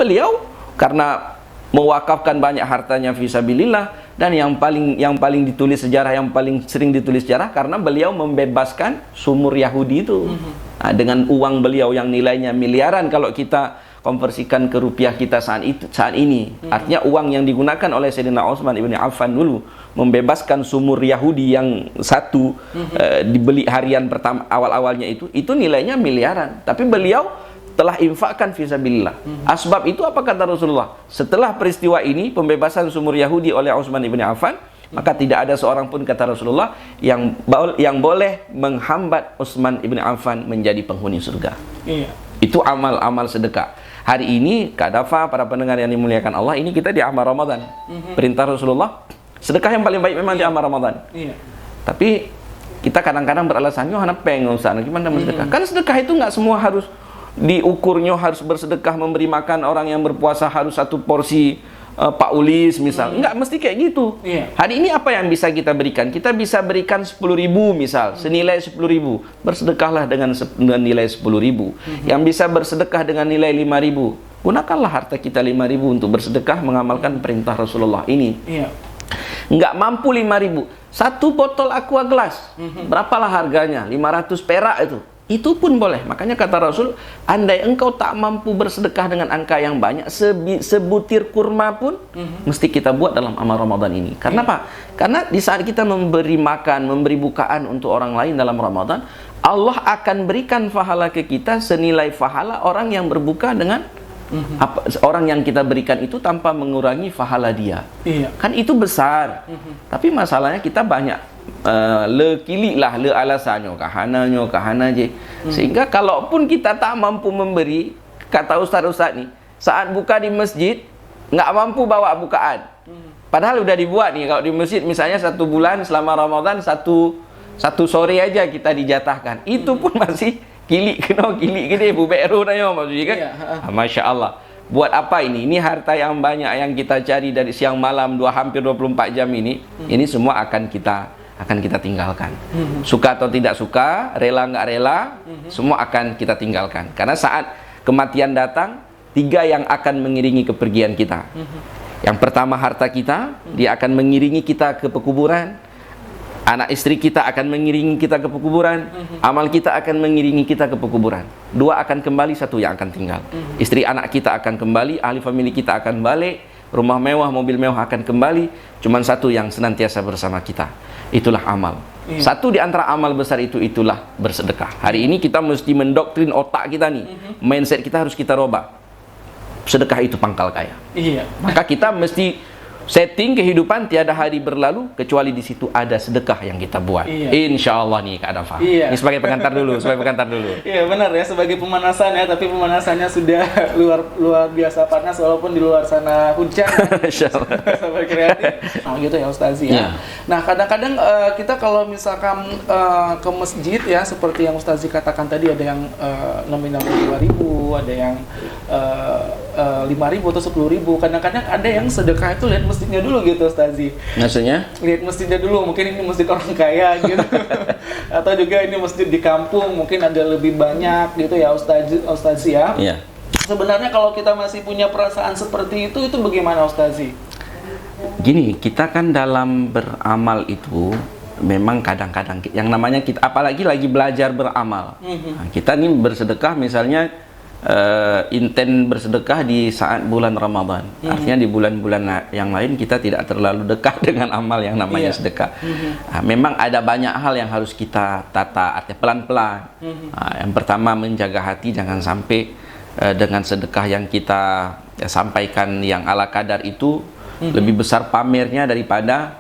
beliau karena mewakafkan banyak hartanya fisabilillah, dan yang paling ditulis sejarah, yang paling sering ditulis sejarah karena beliau membebaskan sumur Yahudi itu. Nah, dengan uang beliau yang nilainya miliaran kalau kita konversikan ke rupiah kita saat ini. Artinya uang yang digunakan oleh Sayyidina Utsman ibn Affan dulu membebaskan sumur Yahudi yang satu dibeli harian pertama awal-awalnya itu nilainya miliaran. Tapi beliau telah infakkan fisabilillah. Asbab itu apa kata Rasulullah? Setelah peristiwa ini, pembebasan sumur Yahudi oleh Utsman ibn Affan, maka tidak ada seorang pun kata Rasulullah yang boleh menghambat Utsman ibn Affan menjadi penghuni surga. Itu amal-amal sedekah. Hari ini, Kak Dafa, para pendengar yang dimuliakan Allah, ini kita di amal Ramadan. Perintah Rasulullah, sedekah yang paling baik memang di amal Ramadan. Tapi kita kadang-kadang beralasan, "Yo, anak pengen Ustaz, gimana sedekah?" Karena sedekah itu nggak semua harus diukurnya harus bersedekah, memberi makan orang yang berpuasa harus satu porsi Pak Ulis misal. Enggak mesti kayak gitu. Hari ini apa yang bisa kita berikan? Kita bisa berikan 10.000 misal, senilai 10.000. Bersedekahlah dengan nilai 10.000. Yang bisa bersedekah dengan nilai 5.000. Gunakanlah harta kita 5.000 untuk bersedekah mengamalkan perintah Rasulullah ini. Enggak mampu 5.000. Satu botol aqua gelas. Berapalah harganya? 500 perak itu. Itu pun boleh. Makanya kata Rasul, andai engkau tak mampu bersedekah dengan angka yang banyak, sebutir kurma pun mesti kita buat dalam amal Ramadan ini. Karena apa? Karena di saat kita memberi makan, memberi bukaan untuk orang lain dalam Ramadan, Allah akan berikan pahala ke kita senilai pahala orang yang berbuka dengan orang yang kita berikan itu tanpa mengurangi pahala dia. Kan itu besar. Tapi masalahnya kita banyak le kili lah, le alasannya kahana je. Sehingga kalaupun kita tak mampu memberi, kata ustaz-ustaz ni, saat buka di masjid nggak mampu bawa bukaan. Padahal udah dibuat nih, kalau di masjid misalnya 1 bulan selama Ramadan satu sore aja kita dijatahkan. Itu pun masih kilik gede bubero nanya maksudnya kan. Masya Allah. Buat apa ini? Ini harta yang banyak yang kita cari dari siang malam hampir 24 jam ini. Ini semua akan kita tinggalkan. Suka atau tidak suka, rela nggak rela, semua akan kita tinggalkan. Karena saat kematian datang, 3 yang akan mengiringi kepergian kita. Yang pertama harta kita, dia akan mengiringi kita ke pekuburan. Anak istri kita akan mengiringi kita ke pekuburan. Amal kita akan mengiringi kita ke pekuburan. 2 akan kembali, 1 yang akan tinggal. Istri anak kita akan kembali, ahli famili kita akan balik, rumah mewah, mobil mewah akan kembali. Cuman 1 yang senantiasa bersama kita. Itulah amal. 1 di antara amal besar itulah bersedekah. Hari ini kita mesti mendoktrin otak kita nih. Mindset kita harus kita robah. Sedekah itu pangkal kaya. Maka kita mesti setting kehidupan tiada hari berlalu kecuali di situ ada sedekah yang kita buat. Insya Allah nih Kak Dafa. Ini sebagai pengantar dulu, Iya benar ya, sebagai pemanasan ya, tapi pemanasannya sudah luar biasa panas walaupun di luar sana hujan. Insya Allah. Sampai kreatif. Gitu ya Ustazi ya. Nah kadang-kadang kita kalau misalkan ke masjid ya, seperti yang Ustazi katakan tadi, ada yang nominal 2.000, ada yang 5.000 atau 10.000. Kadang-kadang ada yang sedekah itu lihat masjidnya dulu gitu Ustazi. Maksudnya? Lihat masjidnya dulu, mungkin ini masjid orang kaya gitu. Atau juga ini masjid di kampung, mungkin ada lebih banyak gitu ya Ustazi ya. Sebenarnya kalau kita masih punya perasaan seperti itu bagaimana Ustazi? Gini, kita kan dalam beramal itu memang kadang-kadang yang namanya kita, apalagi lagi belajar beramal. Nah, kita nih bersedekah misalnya inten bersedekah di saat bulan Ramadan. Artinya di bulan-bulan yang lain kita tidak terlalu dekat dengan amal yang namanya sedekah. Memang ada banyak hal yang harus kita tata, artinya pelan-pelan. Yang pertama menjaga hati, jangan sampai dengan sedekah yang kita sampaikan yang ala kadar itu lebih besar pamernya daripada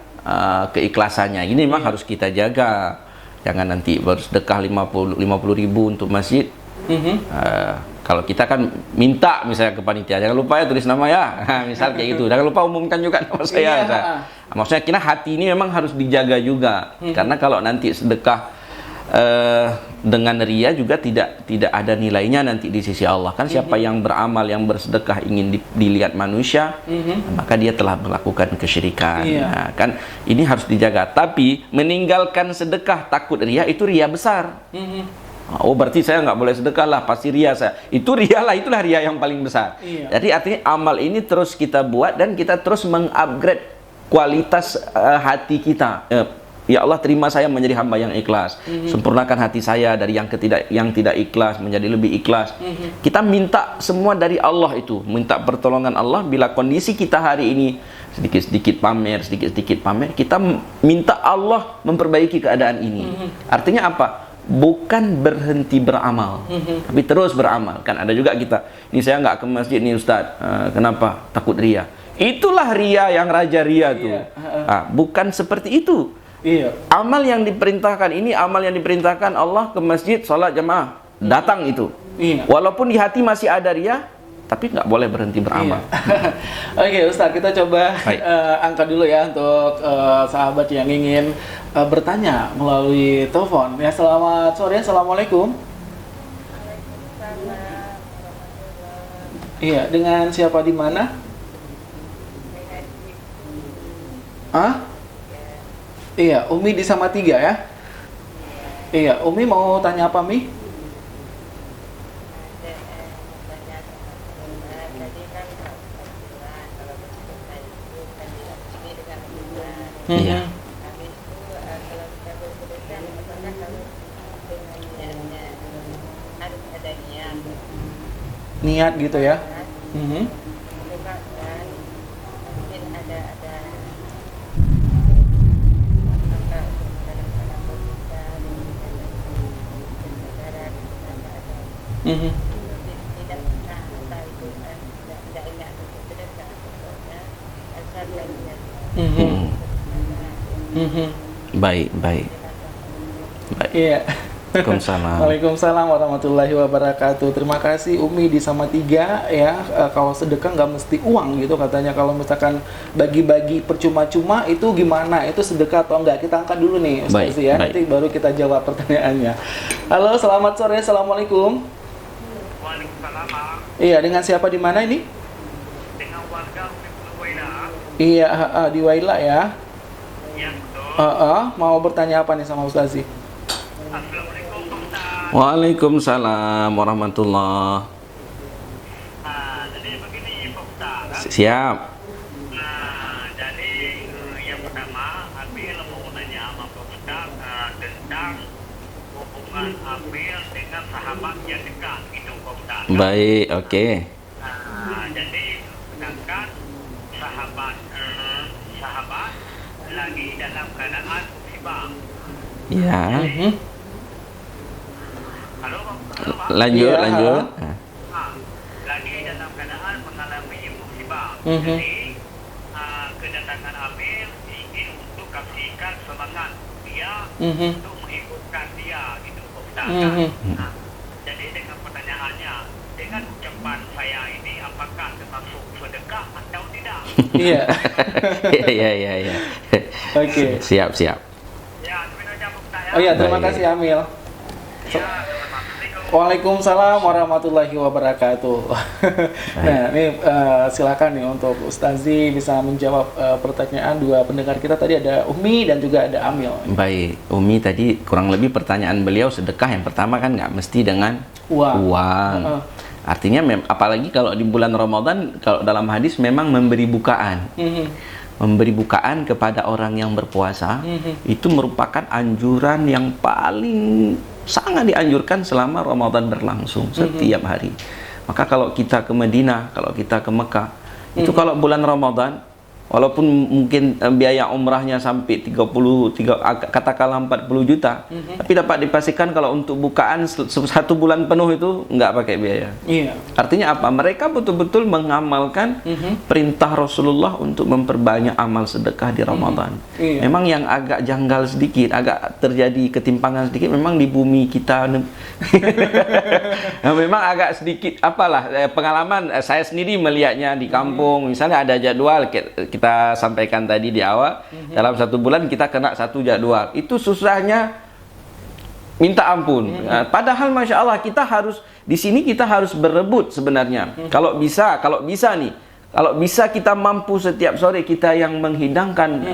keikhlasannya. Ini memang harus kita jaga. Jangan nanti bersedekah 50.000 untuk masjid. Kalau kita kan minta misalnya ke panitia, jangan lupa ya tulis nama ya, misal kayak gitu. Jangan lupa umumkan juga nama saya. Maksudnya kita hati ini memang harus dijaga juga, karena kalau nanti sedekah dengan ria juga tidak ada nilainya nanti di sisi Allah. Kan siapa yang beramal, yang bersedekah ingin dilihat manusia, maka dia telah melakukan kesyirikan. Nah, kan ini harus dijaga. Tapi meninggalkan sedekah takut ria itu ria besar. Oh, berarti saya nggak boleh sedekah lah, pasti ria saya. Itu ria lah, itulah ria yang paling besar. Iya. Jadi artinya amal ini terus kita buat dan kita terus mengupgrade kualitas hati kita. Ya Allah, terima saya menjadi hamba yang ikhlas. Sempurnakan hati saya dari yang tidak ikhlas menjadi lebih ikhlas. Kita minta semua dari Allah itu, minta pertolongan Allah. Bila kondisi kita hari ini sedikit-sedikit pamer, kita minta Allah memperbaiki keadaan ini. Artinya apa? Bukan berhenti beramal, tapi terus beramal. Kan ada juga kita, ini saya nggak ke masjid nih Ustadz, kenapa? Takut ria. Itulah ria yang raja ria tuh. Bukan seperti itu. Iya. Amal yang diperintahkan ini, amal yang diperintahkan Allah ke masjid, sholat jamaah, datang itu. Iya. Walaupun di hati masih ada ria, tapi nggak boleh berhenti beramal. Oke, Ustaz, kita coba angkat dulu ya untuk sahabat yang ingin bertanya melalui telepon. Ya, selamat sore, assalamualaikum. Iya, dengan siapa di mana? Iya, Umi di Salatiga ya. Iya, Umi mau tanya apa, Mi? Iya. Niat gitu ya. Baik. Iya. Waalaikumsalam. Waalaikumsalam warahmatullahi wabarakatuh. Terima kasih Umi di Salatiga ya. Kalau sedekah nggak mesti uang gitu katanya. Kalau misalkan bagi-bagi percuma-cuma itu gimana? Itu sedekah atau enggak? Kita angkat dulu nih Ustaz ya. Nanti baru kita jawab pertanyaannya. Halo, selamat sore. Assalamualaikum. Waalaikumsalam. Iya, dengan siapa di mana ini? Dengan warga Waila. Iya, di Waila ya. Ya, betul. Mau bertanya apa nih sama Ustaz? Assalamualaikum, Ustaz. Waalaikumsalam warahmatullah. Jadi begini, Pak Ustaz. Siap. Jadi yang pertama, Abil mau nanya sama Pak Ustaz tentang hubungan Abil dengan sahabat yang dekat, gitu Pak Ustaz. Baik, oke. Jadi sedangkan sahabat lagi dalam keadaan musibah. Ya. Halo, Pak. Lanjut. Lagi dalam keadaan mengalami musibah. Jadi kedatangan Amir ingin untuk kasihkan semangat dia untuk mengikutkan dia gitu, Ustaz. Jadi dengan pertanyaannya, dengan ucapan saya ini apakah termasuk sedekah atau tidak? Iya. Iya. Oke. Siap. Ya, terima kasih Ustaz. Oh iya, terima kasih Amil. Waalaikumsalam warahmatullahi wabarakatuh. Nah, ini silakan nih untuk Ustazi bisa menjawab pertanyaan dua pendengar kita tadi, ada Umi dan juga ada Amil. Baik, Umi tadi kurang lebih pertanyaan beliau sedekah yang pertama kan nggak mesti dengan uang. Artinya apalagi kalau di bulan Ramadan, kalau dalam hadis memang memberi bukaan. Memberi bukaan kepada orang yang berpuasa itu merupakan anjuran yang paling sangat dianjurkan selama Ramadan berlangsung setiap hari. Maka kalau kita ke Madinah, kalau kita ke Mekah, itu kalau bulan Ramadan, walaupun mungkin biaya umrahnya sampai 33, katakanlah 40 juta, tapi dapat dipastikan kalau untuk bukaan satu bulan penuh itu nggak pakai biaya. Iya. Artinya apa? Mereka betul-betul mengamalkan perintah Rasulullah untuk memperbanyak amal sedekah di Ramadan. Iya. Memang yang agak janggal sedikit, agak terjadi ketimpangan sedikit, memang di bumi kita memang agak sedikit pengalaman saya sendiri melihatnya di kampung. Misalnya ada jadwal kita sampaikan tadi di awal, dalam satu bulan kita kena satu jadwal, itu susahnya minta ampun. Padahal masya Allah kita harus di sini kita harus berebut sebenarnya. Kalau bisa kita mampu setiap sore kita yang menghidangkan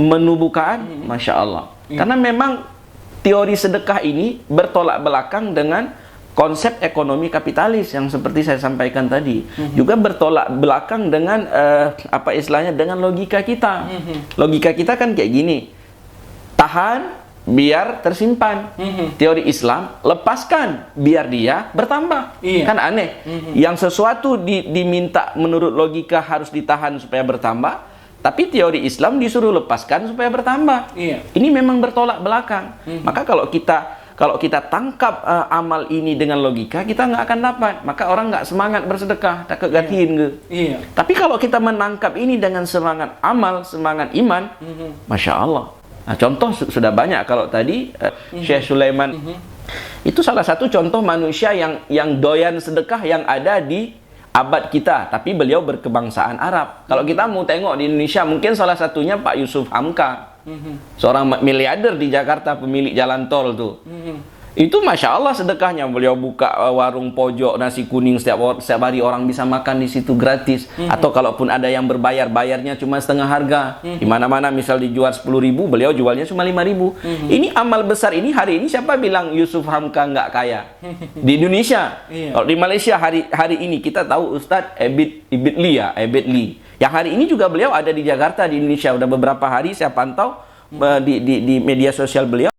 menu bukaan, masya Allah. Karena memang teori sedekah ini bertolak belakang dengan konsep ekonomi kapitalis yang seperti saya sampaikan tadi. Juga bertolak belakang dengan apa istilahnya, dengan logika kita. Logika kita kan kayak gini. Tahan biar tersimpan. Teori Islam, lepaskan biar dia bertambah. Kan aneh. Yang sesuatu diminta menurut logika harus ditahan supaya bertambah, tapi teori Islam disuruh lepaskan supaya bertambah. Ini memang bertolak belakang. Maka kalau kita tangkap amal ini dengan logika, kita nggak akan dapat. Maka orang nggak semangat bersedekah, tak kegatiin ke. Tapi kalau kita menangkap ini dengan semangat amal, semangat iman, Masya Allah. Nah, contoh sudah banyak. Kalau tadi Syekh Sulaiman itu salah satu contoh manusia yang doyan sedekah yang ada di abad kita. Tapi beliau berkebangsaan Arab. Kalau kita mau tengok di Indonesia, mungkin salah satunya Pak Yusuf Hamka. Seorang miliarder di Jakarta, pemilik jalan tol tuh. Itu Masya Allah sedekahnya. Beliau buka warung pojok nasi kuning, setiap hari orang bisa makan di situ gratis. Atau kalaupun ada yang berbayar, bayarnya cuma setengah harga. Di mana-mana misal dijual 10.000, beliau jualnya cuma 5.000. Ini amal besar ini. Hari ini siapa bilang Yusuf Hamka nggak kaya? Di Indonesia. Kalau di Malaysia hari ini kita tahu Ustadz Ebit Lee ya, Ebit Lee. Yang hari ini juga beliau ada di Jakarta, di Indonesia. Udah beberapa hari saya pantau di media sosial beliau.